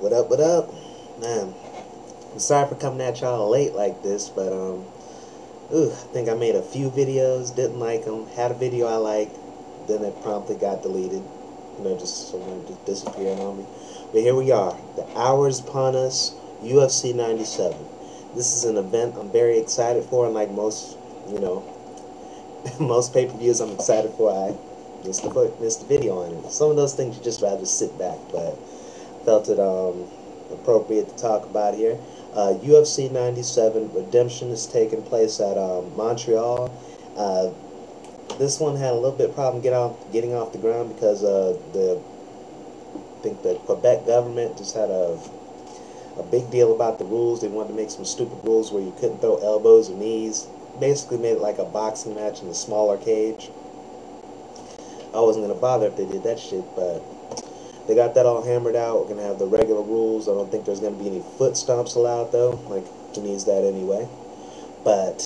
What up, what up? Man, I'm sorry for coming at y'all late like this, but, I think I made a few videos, didn't like them, had a video I liked, then it promptly got deleted. Just someone just disappeared on me. But here we are. The hour is upon us, UFC 97. This is an event I'm very excited for, and like most, most pay-per-views I'm excited for, I missed the video on it. Some of those things you just rather sit back, but felt it appropriate to talk about here. UFC 97 Redemption is taking place at Montreal. This one had a little bit of problem getting off the ground because I think the Quebec government just had a big deal about the rules. They wanted to make some stupid rules where you couldn't throw elbows or knees. Basically made it like a boxing match in a smaller cage. I wasn't going to bother if they did that shit, but they got that all hammered out. We're going to have the regular rules. I don't think there's going to be any foot stomps allowed, though. Like, who needs that anyway? But,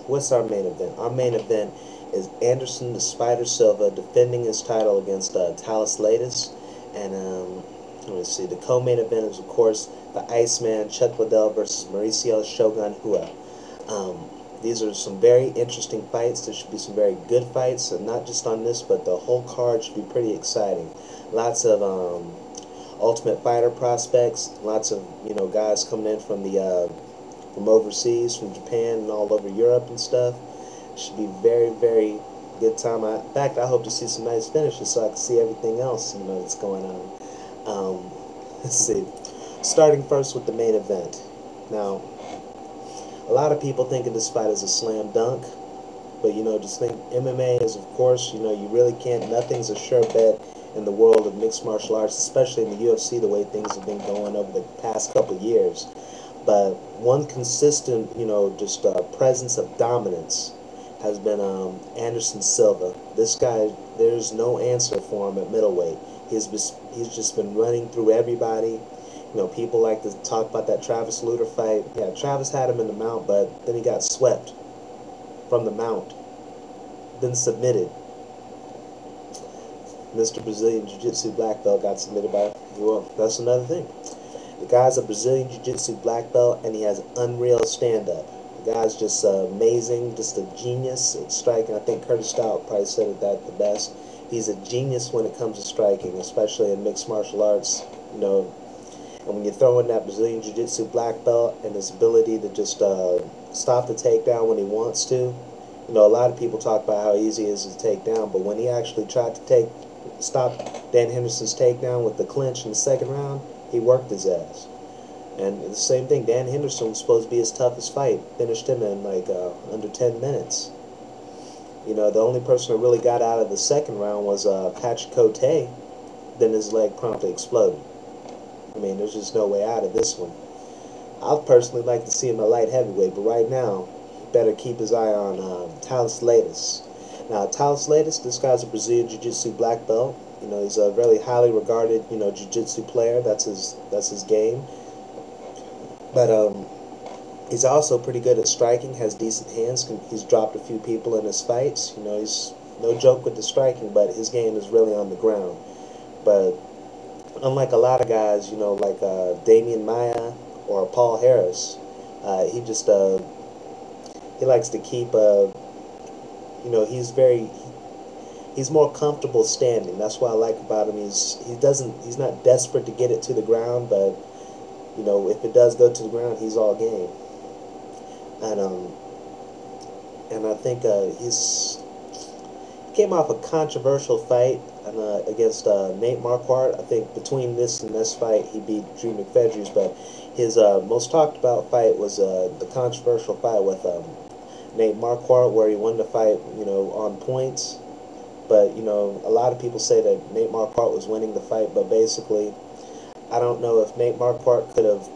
what's our main event? Our main event is Anderson the Spider Silva defending his title against Talis Latis. And, let me see, the co-main event is, of course, the Iceman Chuck Liddell versus Mauricio Shogun Hua. These are some very interesting fights. There should be some very good fights, and not just on this, but the whole card should be pretty exciting. Lots of Ultimate Fighter prospects, lots of guys coming in from from overseas, from Japan and all over Europe and stuff. It should be very, very good time. In fact, I hope to see some nice finishes so I can see everything else that's going on. Let's see. Starting first with the main event. Now, a lot of people think of this fight as a slam dunk, but just think MMA is, of course, you really can't, nothing's a sure bet in the world of mixed martial arts, especially in the UFC, the way things have been going over the past couple of years. But one consistent, presence of dominance has been Anderson Silva. This guy, there's no answer for him at middleweight. He's just been running through everybody. People like to talk about that Travis Lutter fight. Yeah, Travis had him in the mount, but then he got swept from the mount, then submitted. Mr. Brazilian Jiu-Jitsu black belt got submitted by, well, that's another thing. The guy's a Brazilian Jiu-Jitsu black belt, and he has an unreal stand-up. The guy's just amazing, just a genius at striking. I think Curtis Stout probably said it the best. He's a genius when it comes to striking, especially in mixed martial arts, And when you throw in that Brazilian Jiu-Jitsu black belt and his ability to just stop the takedown when he wants to, a lot of people talk about how easy it is to take down, but when he actually tried to stop Dan Henderson's takedown with the clinch in the second round, he worked his ass. And the same thing, Dan Henderson was supposed to be his toughest fight, finished him in like under 10 minutes. The only person who really got out of the second round was Patrick Cote, then his leg promptly exploded. I mean, there's just no way out of this one. I'd personally like to see him at light heavyweight, but right now, he better keep his eye on Talis Latis. Now, Talis Latis, this guy's a Brazilian Jiu-Jitsu black belt. He's a very highly regarded, Jiu-Jitsu player. That's his game. But he's also pretty good at striking, has decent hands. He's dropped a few people in his fights. He's no joke with the striking, but his game is really on the ground. But unlike a lot of guys, like Damian Maia or Paul Harris, he likes to keep he's more comfortable standing. That's what I like about him. He's not desperate to get it to the ground, but if it does go to the ground, he's all game. And I think he came off a controversial fight against Nate Marquardt. I think between this and this fight, he beat Drew McFedries, but his most talked about fight was the controversial fight with Nate Marquardt, where he won the fight, on points. But, a lot of people say that Nate Marquardt was winning the fight, but basically, I don't know if Nate Marquardt could have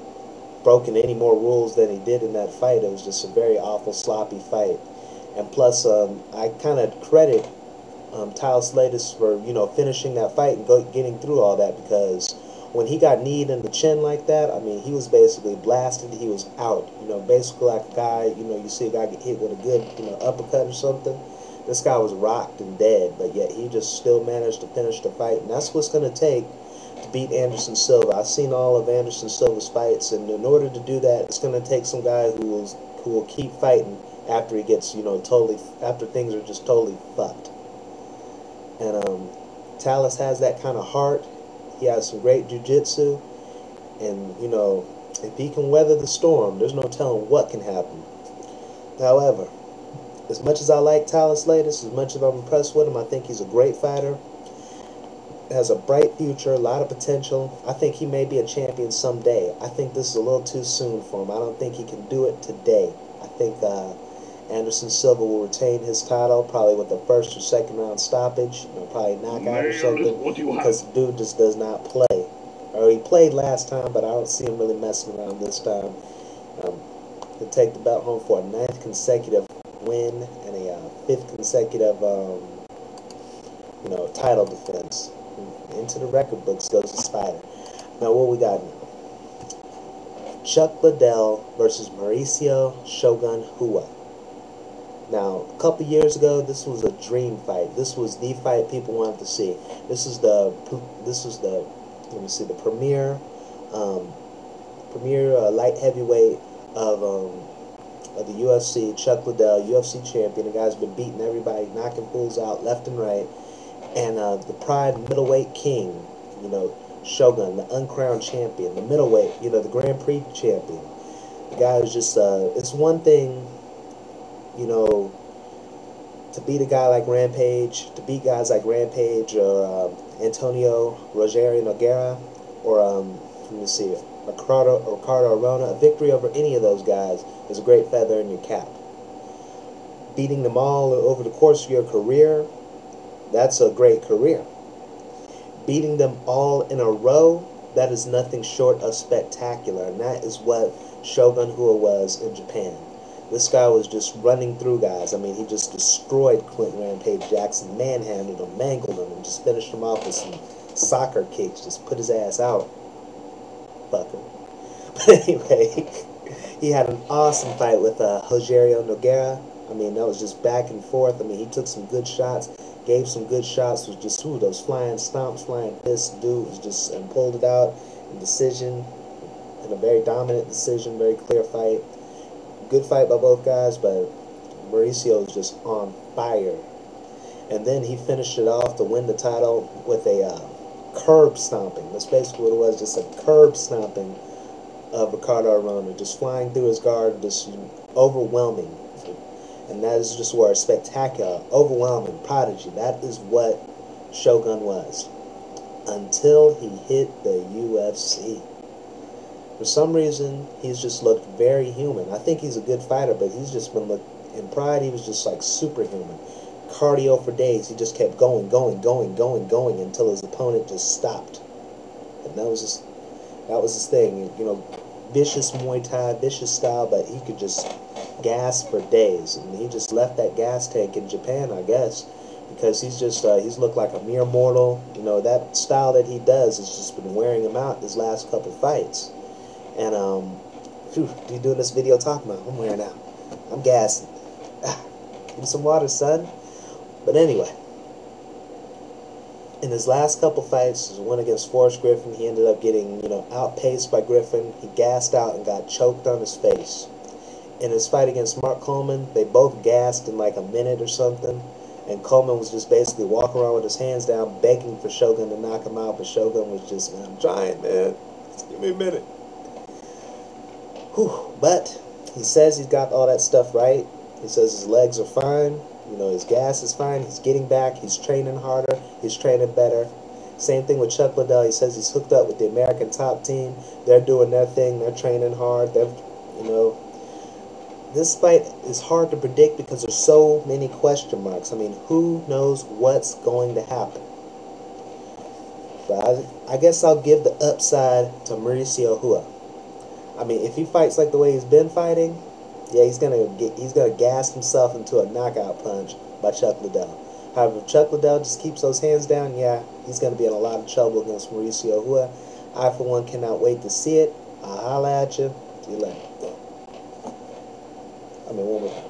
broken any more rules than he did in that fight. It was just a very awful, sloppy fight. And plus, I kind of credit Talis Latis for, finishing that fight and getting through all that, because when he got kneed in the chin like that, I mean, he was basically blasted. He was out. Basically like a guy, you see a guy get hit with a good, uppercut or something. This guy was rocked and dead, but yet he just still managed to finish the fight. And that's what's going to take to beat Anderson Silva. I've seen all of Anderson Silva's fights, and in order to do that, it's going to take some guy who will keep fighting after he gets, totally, after things are just totally fucked. And Talus has that kind of heart. He has some great jiu-jitsu, and if he can weather the storm, there's no telling what can happen. However, as much as I like Talus Latest, as much as I'm impressed with him, I think he's a great fighter. Has a bright future, a lot of potential. I think he may be a champion someday. I think this is a little too soon for him. I don't think he can do it today. I think Anderson Silva will retain his title, probably with a first or second round stoppage, probably knockout or something, because the dude just does not play. Or he played last time, but I don't see him really messing around this time. He'll take the belt home for a 9th consecutive win and a 5th consecutive, title defense. Into the record books goes the Spider. Now, what we got now? Chuck Liddell versus Mauricio Shogun Rua. Now, a couple years ago, this was a dream fight. This was the fight people wanted to see. This is the let me see, the premier light heavyweight of the UFC. Chuck Liddell, UFC champion. The guy's been beating everybody, knocking fools out left and right. And the Pride middleweight king, Shogun, the uncrowned champion, the middleweight, the Grand Prix champion. The guy is just, it's one thing, to beat a guy like Rampage, to beat guys like Rampage or Antonio Rogerio Nogueira, or, let me see, Ricardo Arona. A victory over any of those guys is a great feather in your cap. Beating them all over the course of your career, that's a great career. Beating them all in a row, that is nothing short of spectacular, and that is what Shogun Rua was in Japan. This guy was just running through guys. I mean, he just destroyed Quentin Rampage Jackson, manhandled him, mangled him, and just finished him off with some soccer kicks, just put his ass out. Fucker. But anyway, he had an awesome fight with Rogerio Nogueira. I mean, that was just back and forth. I mean, he took some good shots, gave some good shots, was just, those flying stomps, flying fists. Dude was just, and pulled it out in decision, in a very dominant decision, very clear fight. Good fight by both guys, but Mauricio was just on fire. And then he finished it off to win the title with a curb stomping. That's basically what it was, just a curb stomping of Ricardo Arona, just flying through his guard, just overwhelming. And that is just where spectacular, overwhelming, prodigy. That is what Shogun was. Until he hit the UFC. For some reason, he's just looked very human. I think he's a good fighter, but he's just been in Pride, he was just like superhuman. Cardio for days. He just kept going until his opponent just stopped. And that was his thing. Vicious Muay Thai, vicious style, but he could just gas for days. And he just left that gas tank in Japan, I guess, because he's just he's looked like a mere mortal. That style that he does has just been wearing him out his last couple fights. And you doing this video talking about? I'm wearing out. I'm gassing. Give me some water, son. But anyway, in his last couple fights, his one against Forrest Griffin, he ended up getting, outpaced by Griffin. He gassed out and got choked on his face. In his fight against Mark Coleman, they both gassed in like a minute or something. And Coleman was just basically walking around with his hands down, begging for Shogun to knock him out. But Shogun was just, man, I'm trying, man. Just give me a minute. Whew. But he says he's got all that stuff right. He says his legs are fine. His gas is fine. He's getting back. He's training harder. He's training better. Same thing with Chuck Liddell. He says he's hooked up with the American top team. They're doing their thing. They're training hard. This fight is hard to predict because there's so many question marks. I mean, who knows what's going to happen? But I guess I'll give the upside to Mauricio Rua. I mean, if he fights like the way he's been fighting, yeah, he's gonna gas himself into a knockout punch by Chuck Liddell. However, if Chuck Liddell just keeps those hands down, yeah, he's gonna be in a lot of trouble against Mauricio Rua. I, for one, cannot wait to see it. I'll holla at you. See you later. I mean, one more time.